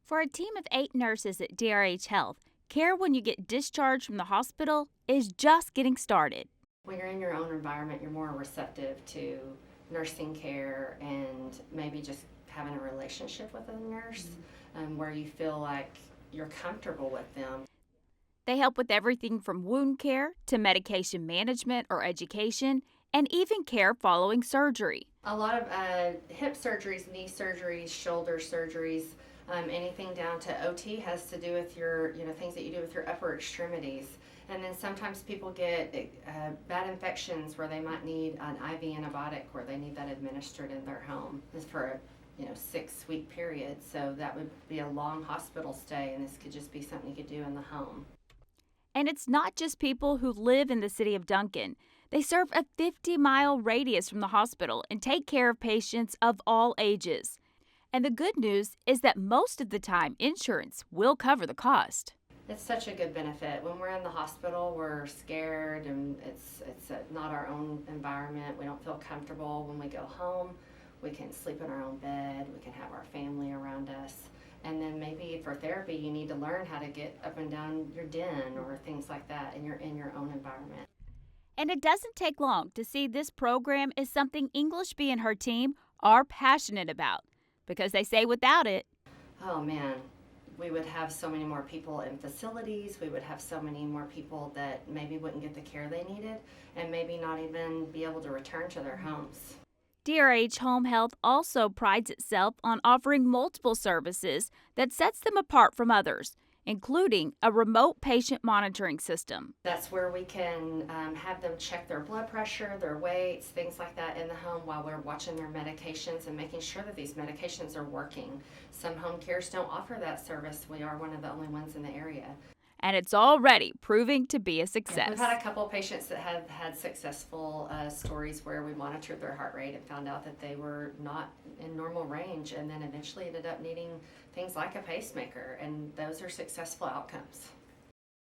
For a team of 8 nurses at DRH Health, care when you get discharged from the hospital is just getting started. When you're in your own environment, you're more receptive to nursing care and maybe just having a relationship with a nurse where you feel like you're comfortable with them. They help with everything from wound care to medication management or education, and even care following surgery. A lot of hip surgeries, knee surgeries, shoulder surgeries, anything down to OT has to do with your, things that you do with your upper extremities. And then sometimes people get bad infections where they might need an IV antibiotic where they need that administered in their home. This is for a 6-week period, so that would be a long hospital stay, and this could just be something you could do in the home. And it's not just people who live in the city of Duncan. They serve a 50-mile radius from the hospital and take care of patients of all ages. And the good news is that most of the time, insurance will cover the cost. It's such a good benefit. When we're in the hospital, we're scared and it's not our own environment. We don't feel comfortable. When we go home, we can sleep in our own bed. We can have our family around us. And then maybe for therapy, you need to learn how to get up and down your den or things like that, and you're in your own environment. And it doesn't take long to see this program is something English Bee and her team are passionate about, because they say without it, Oh man, we would have so many more people in facilities. We would have so many more people that maybe wouldn't get the care they needed and maybe not even be able to return to their homes. DRH Home Health also prides itself on offering multiple services that sets them apart from others, including a remote patient monitoring system. That's where we can have them check their blood pressure, their weights, things like that in the home while we're watching their medications and making sure that these medications are working. Some home cares don't offer that service. We are one of the only ones in the area. And it's already proving to be a success. We've had a couple of patients that have had successful stories where we monitored their heart rate and found out that they were not in normal range, and then eventually ended up needing things like a pacemaker, and those are successful outcomes.